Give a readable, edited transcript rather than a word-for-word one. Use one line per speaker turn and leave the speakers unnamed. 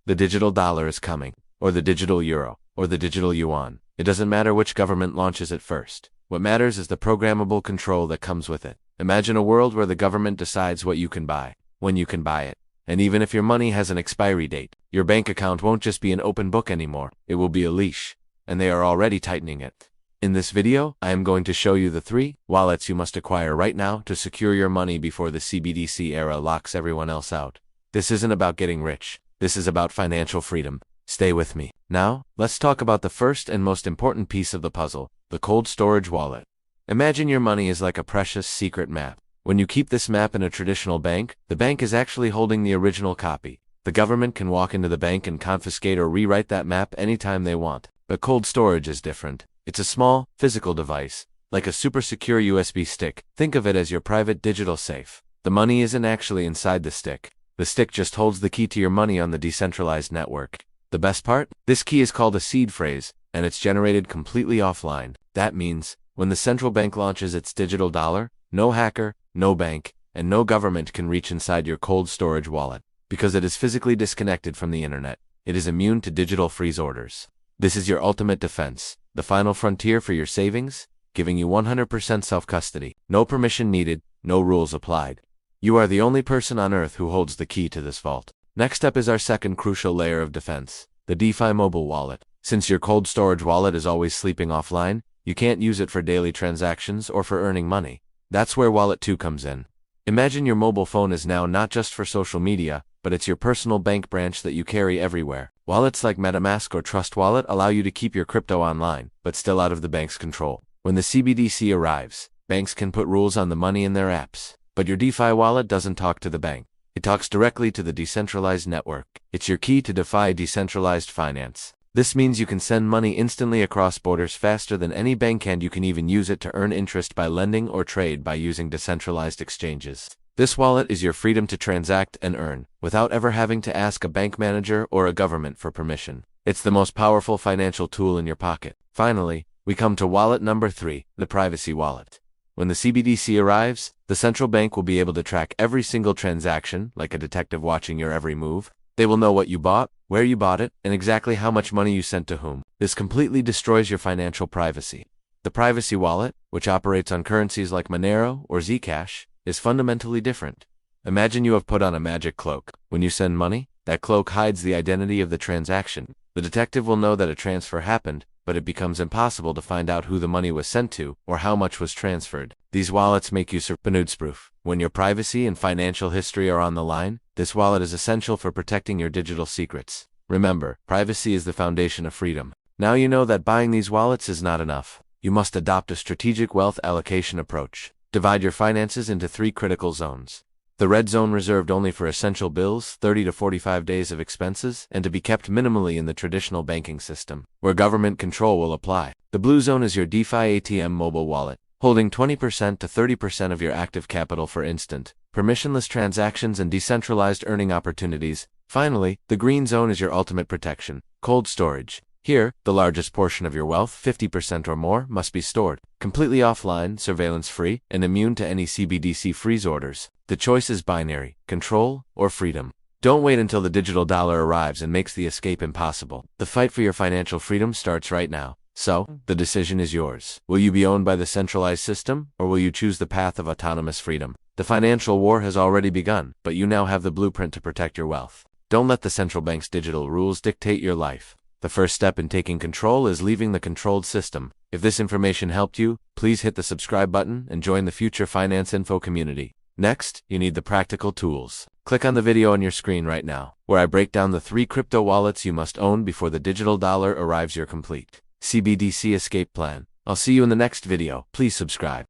The digital dollar is coming, or the digital euro, or the digital yuan. It doesn't matter which government launches it first. What matters is the programmable control that comes with it. Imagine a world where the government decides what you can buy, when you can buy it. And even if your money has an expiry date, your bank account won't just be an open book anymore. It will be a leash. And they are already tightening it. In this video, I am going to show you the 3 wallets you must acquire right now to secure your money before the CBDC era locks everyone else out. This isn't about getting rich. This is about financial freedom. Stay with me. Now, let's talk about the first and most important piece of the puzzle, the cold storage wallet. Imagine your money is like a precious secret map. When you keep this map in a traditional bank, the bank is actually holding the original copy. The government can walk into the bank and confiscate or rewrite that map anytime they want. But cold storage is different. It's a small, physical device, like a super secure USB stick. Think of it as your private digital safe. The money isn't actually inside the stick. The stick just holds the key to your money on the decentralized network. The best part? This key is called a seed phrase, and it's generated completely offline. That means, when the central bank launches its digital dollar, no hacker, no bank, and no government can reach inside your cold storage wallet. Because it is physically disconnected from the internet, it is immune to digital freeze orders. This is your ultimate defense, the final frontier for your savings, giving you 100% self-custody. No permission needed, no rules applied. You are the only person on earth who holds the key to this vault. Next up is our second crucial layer of defense, the DeFi mobile wallet. Since your cold storage wallet is always sleeping offline, you can't use it for daily transactions or for earning money. That's where Wallet 2 comes in. Imagine your mobile phone is now not just for social media, but it's your personal bank branch that you carry everywhere. Wallets like MetaMask or Trust Wallet allow you to keep your crypto online, but still out of the bank's control. When the CBDC arrives, banks can put rules on the money in their apps. But your DeFi wallet doesn't talk to the bank. It talks directly to the decentralized network. It's your key to DeFi decentralized finance. This means you can send money instantly across borders faster than any bank, and you can even use it to earn interest by lending or trade by using decentralized exchanges. This wallet is your freedom to transact and earn, without ever having to ask a bank manager or a government for permission. It's the most powerful financial tool in your pocket. Finally, we come to wallet number 3, the privacy wallet. When the CBDC arrives, the central bank will be able to track every single transaction, like a detective watching your every move. They will know what you bought, where you bought it, and exactly how much money you sent to whom. This completely destroys your financial privacy. The privacy wallet, which operates on currencies like Monero or Zcash, is fundamentally different. Imagine you have put on a magic cloak. When you send money, that cloak hides the identity of the transaction. The detective will know that a transfer happened, but it becomes impossible to find out who the money was sent to or how much was transferred. These wallets make you surveillance-proof. When your privacy and financial history are on the line, this wallet is essential for protecting your digital secrets. Remember, privacy is the foundation of freedom. Now you know that buying these wallets is not enough. You must adopt a strategic wealth allocation approach. Divide your finances into 3 critical zones. The red zone reserved only for essential bills, 30 to 45 days of expenses, and to be kept minimally in the traditional banking system, where government control will apply. The blue zone is your DeFi ATM mobile wallet, holding 20% to 30% of your active capital for instant, permissionless transactions and decentralized earning opportunities. Finally, the green zone is your ultimate protection, cold storage. Here, the largest portion of your wealth, 50% or more, must be stored, completely offline, surveillance-free, and immune to any CBDC freeze orders. The choice is binary, control or freedom. Don't wait until the digital dollar arrives and makes the escape impossible. The fight for your financial freedom starts right now. So, the decision is yours. Will you be owned by the centralized system, or will you choose the path of autonomous freedom? The financial war has already begun, but you now have the blueprint to protect your wealth. Don't let the central bank's digital rules dictate your life. The first step in taking control is leaving the controlled system. If this information helped you, please hit the subscribe button and join the Future Finance Info community. Next, you need the practical tools. Click on the video on your screen right now, where I break down the 3 crypto wallets you must own before the digital dollar arrives your complete CBDC escape plan. I'll see you in the next video. Please subscribe.